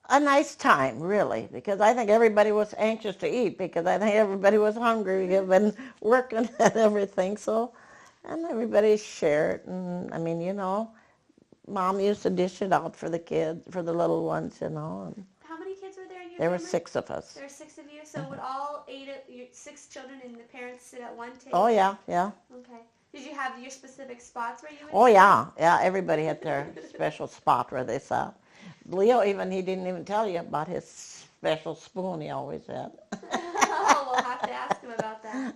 Speaker 2: a nice time, really, because I think everybody was anxious to eat, because I think everybody was hungry. You've been working and everything, so, and everybody shared, and I mean, you know, Mom used to dish it out for the kids, for the little ones, you know. And
Speaker 1: how many kids were there in your
Speaker 2: there
Speaker 1: family?
Speaker 2: were 6 of us.
Speaker 1: There were 6 of you, so would all 6 children and the parents sit at one table?
Speaker 2: Oh, yeah, yeah.
Speaker 1: Okay. Did you have your specific spots where you would
Speaker 2: Oh,
Speaker 1: sit?
Speaker 2: yeah, everybody had their special spot where they sat. Leo, he didn't even tell you about his special spoon he always had.
Speaker 1: Oh, we'll have to ask him about that.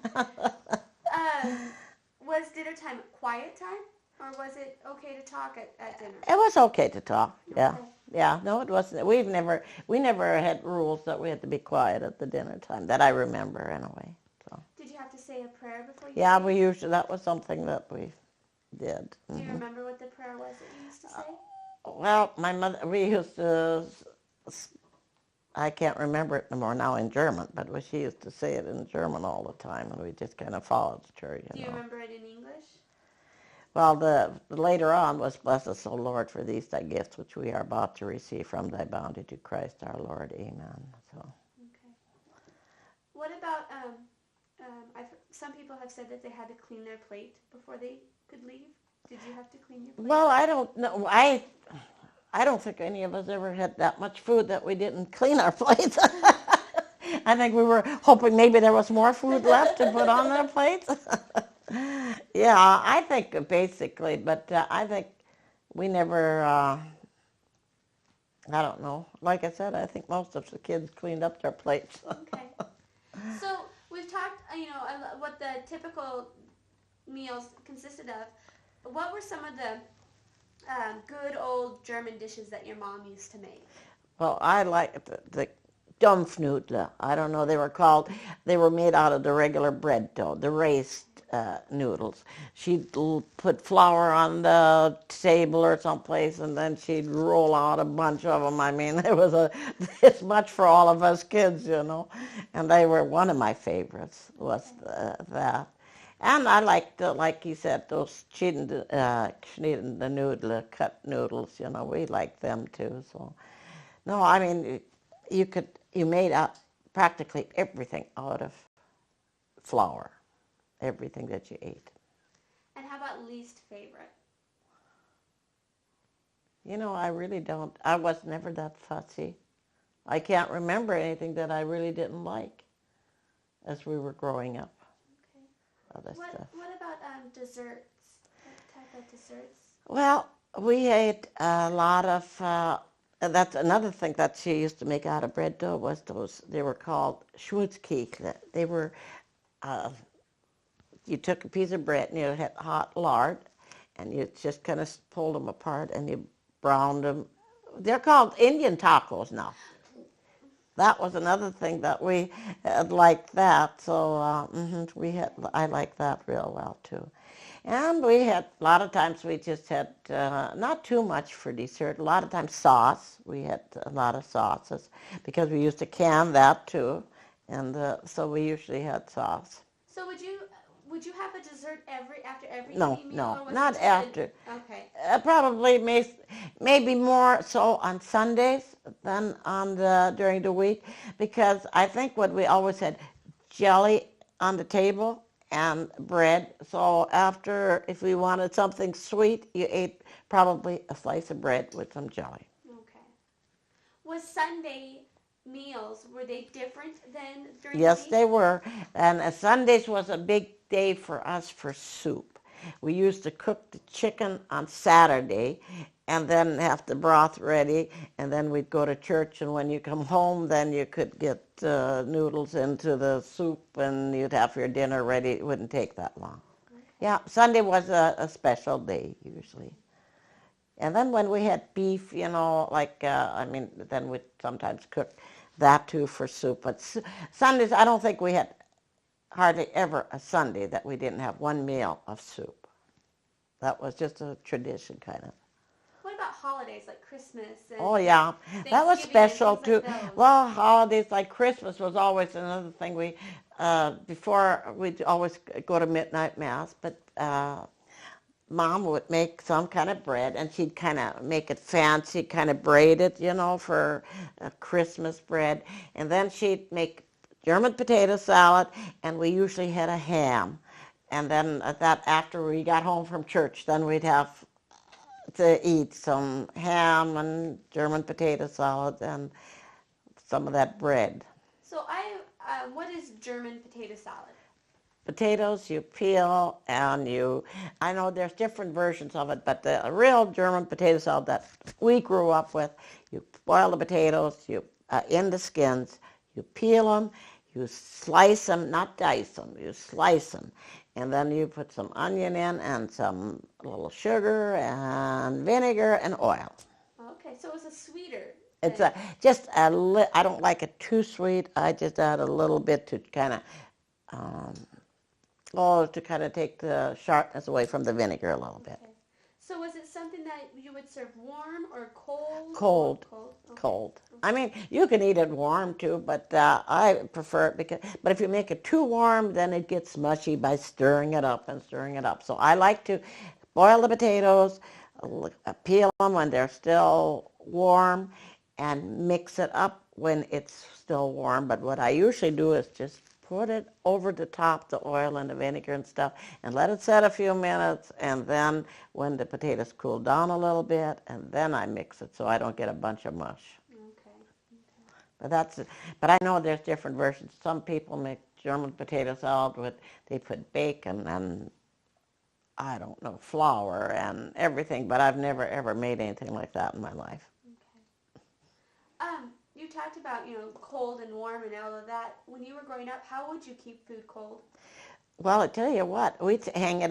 Speaker 1: Was dinner time quiet time, or was it okay to talk at dinner?
Speaker 2: It was okay to talk, yeah.
Speaker 1: Okay.
Speaker 2: Yeah, no, it wasn't. We never had rules that we had to be quiet at the dinner time, that I remember anyway. So.
Speaker 1: Did you have to say a prayer before you
Speaker 2: Yeah,
Speaker 1: ate?
Speaker 2: that was something that we did.
Speaker 1: Do you remember what the prayer was that you used to say?
Speaker 2: Well, my mother, we used to, I can't remember it no more now in German, but she used to say it in German all the time, and we just kind of followed her,
Speaker 1: Do you remember it in English?
Speaker 2: Well, the later on was, bless us, O Lord, for these thy gifts, which we are about to receive from thy bounty to Christ our Lord. Amen. So.
Speaker 1: Okay. What about, some people have said that they had to clean their plate before they could leave. Did you have to clean your plate?
Speaker 2: Well, I don't know. I don't think any of us ever had that much food that we didn't clean our plates. I think we were hoping maybe there was more food left to put on their plates. Yeah, I think basically, but I think we never, I don't know. Like I said, I think most of the kids cleaned up their plates.
Speaker 1: Okay. So we've talked, what the typical meals consisted of. What were some of the good old German dishes that your mom used to make?
Speaker 2: Well, I like the Dampfnudler. I don't know, they were made out of the regular bread dough, the raised noodles. She'd put flour on the table or someplace, and then she'd roll out a bunch of them. I mean, it's much for all of us kids, you know. And they were one of my favorites, was that. And I like like you said, those geschnitten the noodle, cut noodles. You know, we like them too. So no, I mean, you made out practically everything out of flour, everything that you ate.
Speaker 1: And how about least favorite?
Speaker 2: You know, I really don't. I was never that fussy. I can't remember anything that I really didn't like as we were growing up.
Speaker 1: Okay.
Speaker 2: Other stuff.
Speaker 1: What about desserts? What type of desserts?
Speaker 2: Well, we ate a lot of. That's another thing that she used to make out of bread dough was those. They were called Schwarzkekse. They were. Uh, you took a piece of bread and you had hot lard, and you just kind of pulled them apart and you browned them. They're called Indian tacos now. That was another thing that we had liked that. So I like that real well too. And we had, a lot of times we just had, not too much for dessert, a lot of times sauce. We had a lot of sauces because we used to can that too. And so we usually had sauce.
Speaker 1: So would you have a dessert after every
Speaker 2: No,
Speaker 1: evening meal?
Speaker 2: no,
Speaker 1: Or was
Speaker 2: not
Speaker 1: it
Speaker 2: after.
Speaker 1: Okay.
Speaker 2: Probably maybe more so on Sundays than during the week, because I think what we always had jelly on the table and bread. So after, if we wanted something sweet, you ate probably a slice of bread with some jelly.
Speaker 1: Okay. Was Sunday meals, were they different than during the
Speaker 2: Yes,
Speaker 1: week?
Speaker 2: they were. And Sundays was a big day for us for soup. We used to cook the chicken on Saturday and then have the broth ready, and then we'd go to church, and when you come home, then you could get noodles into the soup, and you'd have your dinner ready. It wouldn't take that long.
Speaker 1: Okay.
Speaker 2: Yeah, Sunday was a special day, usually. And then when we had beef, you know, then we'd sometimes cook that too for soup. But Sundays, I don't think we had hardly ever a Sunday that we didn't have one meal of soup. That was just a tradition, kind of.
Speaker 1: What about holidays like Christmas and
Speaker 2: Oh, yeah. That was
Speaker 1: Thanksgiving and
Speaker 2: special,
Speaker 1: things
Speaker 2: too.
Speaker 1: like those?
Speaker 2: Well, holidays like Christmas was always another thing. Before, we'd always go to midnight mass, but Mom would make some kind of bread, and she'd kind of make it fancy, kind of braid it, you know, for Christmas bread. And then she'd make German potato salad, and we usually had a ham. And then after we got home from church, then we'd have to eat some ham and German potato salad and some of that bread.
Speaker 1: So what is German potato salad?
Speaker 2: Potatoes you peel and I know there's different versions of it, but the real German potato salad that we grew up with, you boil the potatoes, in the skins, you peel them, you slice them, not dice them, you slice them. And then you put some onion in and some little sugar and vinegar and oil.
Speaker 1: Okay, so it's a sweeter.
Speaker 2: It's I don't like it too sweet. I just add a little bit to kind of, to kind of take the sharpness away from the vinegar a little bit.
Speaker 1: Okay. So was it something that you would serve warm or cold?
Speaker 2: Cold.
Speaker 1: Okay.
Speaker 2: Cold. I mean, you can eat it warm too, but I prefer it but if you make it too warm, then it gets mushy by stirring it up and stirring it up. So I like to boil the potatoes, peel them when they're still warm, and mix it up when it's still warm. But what I usually do is just put it over the top, the oil and the vinegar and stuff, and let it set a few minutes, and then when the potatoes cool down a little bit, and then I mix it so I don't get a bunch of mush.
Speaker 1: Okay.
Speaker 2: But I know there's different versions. Some people make German potato salad they put bacon and I don't know, flour and everything, but I've never ever made anything like that in my life.
Speaker 1: Okay. You talked about, cold and warm and all of that. When you were growing up, how would you keep food cold?
Speaker 2: Well, I tell you what, we'd hang it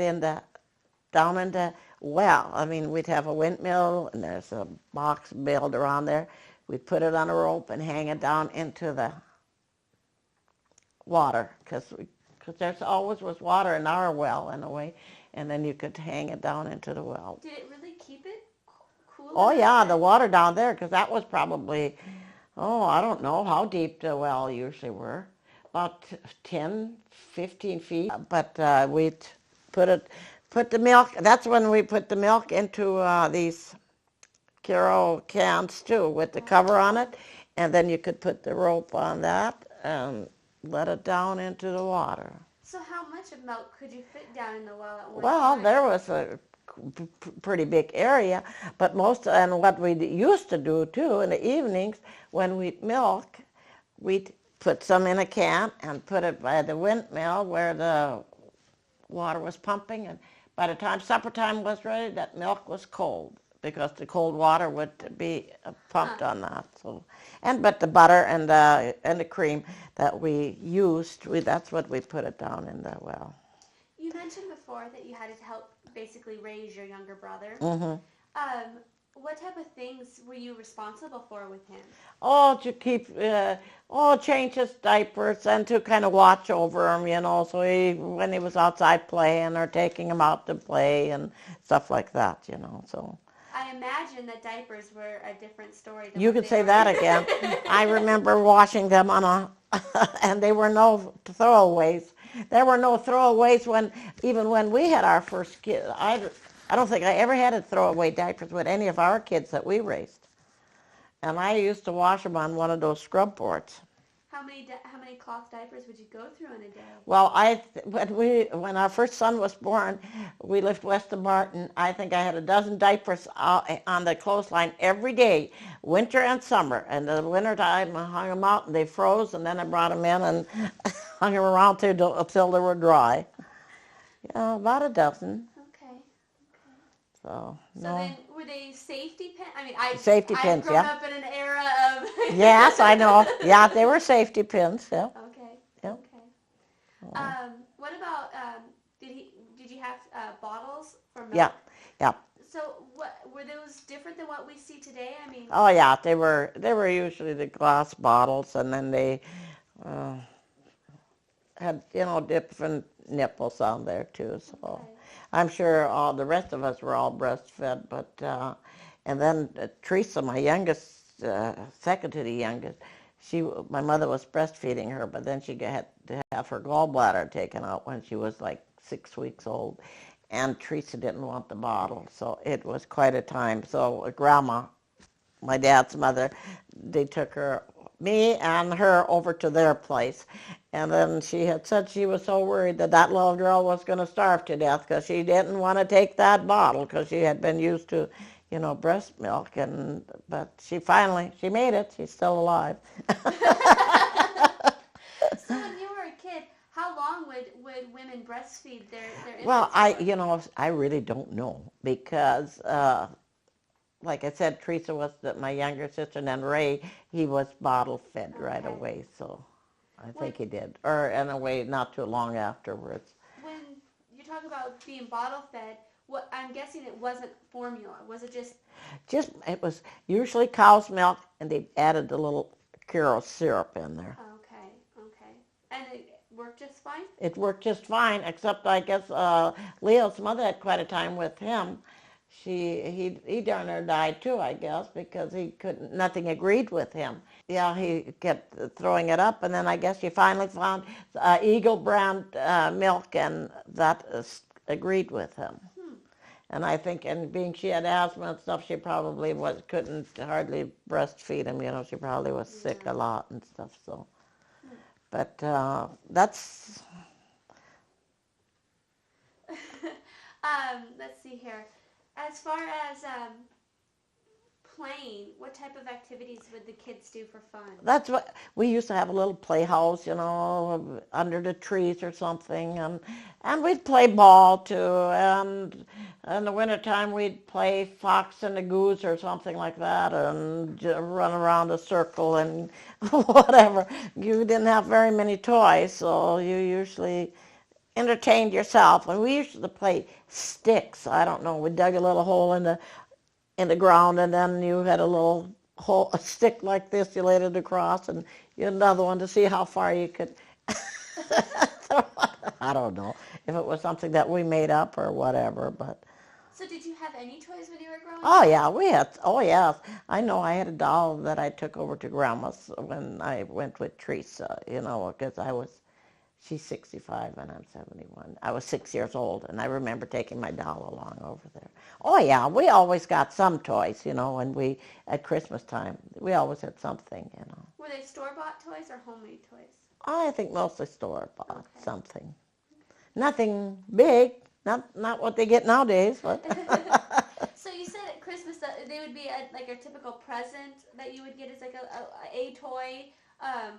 Speaker 2: down in the well. I mean, we'd have a windmill, and there's a box built around there. We'd put it on a rope and hang it down into the water, because there's always was water in our well, in a way, and then you could hang it down into the well.
Speaker 1: Did it really keep it cool?
Speaker 2: Oh, yeah, the water down there, because that was probably, I don't know how deep the well usually were. about 10, 15 feet. But we'd put the milk, that's when we put the milk into these Caro cans too with the cover on it. And then you could put the rope on that and let it down into the water.
Speaker 1: So how much of milk could you fit down in the well at one
Speaker 2: Well,
Speaker 1: time?
Speaker 2: there was a pretty big area, but and what we used to do too in the evenings when we'd milk, we'd put some in a can and put it by the windmill where the water was pumping, and by the time supper time was ready, that milk was cold because the cold water would be pumped on that. So, but the butter and the cream that we used, that's what we put it down in the well.
Speaker 1: You mentioned before that you had to help basically raise your younger brother.
Speaker 2: Mm-hmm.
Speaker 1: What type of things were you responsible for with him?
Speaker 2: Oh, to keep, change his diapers and to kind of watch over him, so when he was outside playing or taking him out to play and stuff like that, so.
Speaker 1: I imagine that diapers were a different story.
Speaker 2: You could say that again. I remember washing them and there were no throwaways. There were no throwaways even when we had our first kid. I don't think I ever had to throw away diapers with any of our kids that we raised. And I used to wash them on one of those scrub boards.
Speaker 1: How many cloth diapers would you go through in a day?
Speaker 2: Well, when our first son was born, we lived west of Martin. I think I had a dozen diapers on the clothesline every day, winter and summer. And in the winter time, I hung them out and they froze, and then I brought them in and hung them around until they were dry. About a dozen.
Speaker 1: Okay.
Speaker 2: So
Speaker 1: then, were they safety pins? I mean,
Speaker 2: safety pins,
Speaker 1: I've grown up in an era of.
Speaker 2: Yes, I know. Yeah, they were safety pins. Yeah.
Speaker 1: Okay.
Speaker 2: Yeah.
Speaker 1: Okay. What about did you have bottles for milk?
Speaker 2: Yeah. Yeah.
Speaker 1: So were those different than what we see today? I mean.
Speaker 2: Oh yeah, they were usually the glass bottles, and then they had different nipples on there too. So. Okay. I'm sure all the rest of us were all breastfed, but and then Teresa, my youngest, second to the youngest, my mother was breastfeeding her, but then she had to have her gallbladder taken out when she was like 6 weeks old, and Teresa didn't want the bottle, so it was quite a time. So Grandma, my dad's mother, they took me and her over to their place. And then she had said she was so worried that little girl was going to starve to death because she didn't want to take that bottle because she had been used to, breast milk. But she made it. She's still alive.
Speaker 1: So when you were a kid, how long would women breastfeed their infants?
Speaker 2: Well, I really don't know because like I said, Teresa was my younger sister, and then Ray, he was bottle fed right away, so I think he did. Or in a way, not too long afterwards.
Speaker 1: When you talk about being bottle fed, I'm guessing it wasn't formula. Was it just?
Speaker 2: It was usually cow's milk, and they added a little Caro syrup in there.
Speaker 1: Okay. And it worked just fine?
Speaker 2: It worked just fine, except I guess Leo's mother had quite a time with him. He darn near died too, I guess, because nothing agreed with him. Yeah, he kept throwing it up, and then I guess he finally found Eagle brand milk, and that agreed with him. And I think, and being she had asthma and stuff, she probably couldn't hardly breastfeed him. She probably was sick a lot and stuff. So, but that's.
Speaker 1: Let's see here. As far as playing, what type of activities would the kids do for fun?
Speaker 2: That's what we used to have, a little playhouse, under the trees or something, and we'd play ball too. And in the wintertime, we'd play fox and the goose or something like that, and run around a circle and whatever. You didn't have very many toys, so you usually entertained yourself. And we used to play sticks. I don't know. We dug a little hole in the ground, and then you had a stick like this. You laid it across, and you had another one to see how far you could throw it. I don't know if it was something that we made up or whatever, but.
Speaker 1: So did you have any toys when you were growing
Speaker 2: Oh
Speaker 1: up?
Speaker 2: yeah, we had. Oh yes, I know. I had a doll that I took over to Grandma's when I went with Teresa. Because she's 65 and I'm 71. I was 6 years old, and I remember taking my doll along over there. Oh yeah, we always got some toys. When we at Christmas time, we always had something.
Speaker 1: Were they store-bought toys or homemade toys?
Speaker 2: I think mostly store bought
Speaker 1: Okay.
Speaker 2: something. Nothing big. Not what they get nowadays, but.
Speaker 1: So you said at Christmas that they would be like a typical present that you would get as like a toy.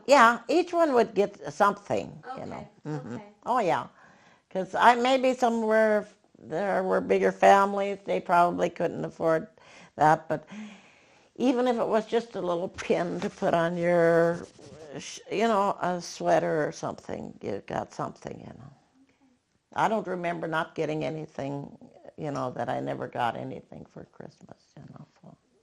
Speaker 2: Yeah, each one would get something.
Speaker 1: Okay.
Speaker 2: Hmm.
Speaker 1: Okay.
Speaker 2: Oh yeah, because maybe somewhere there were bigger families, they probably couldn't afford that. But even if it was just a little pin to put on your, a sweater or something, you got something. I don't remember not getting anything, that I never got anything for Christmas. So.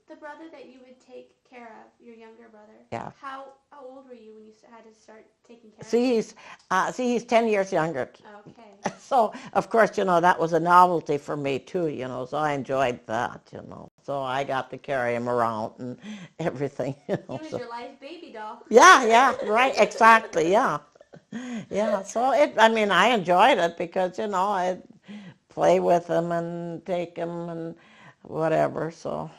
Speaker 1: The brother that you would take care of, your younger brother.
Speaker 2: Yeah.
Speaker 1: How old were you when you had to start taking care of
Speaker 2: He's 10 years younger.
Speaker 1: him? Okay.
Speaker 2: So, of course, that was a novelty for me, too, so I enjoyed that. So I got to carry him around and everything,
Speaker 1: He was your life baby doll.
Speaker 2: Yeah, right, exactly, yeah. Yeah, so I enjoyed it because, I'd play with him and take him and whatever, so.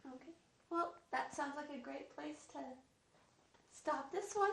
Speaker 1: Okay. Well, that sounds like a great place to stop this one.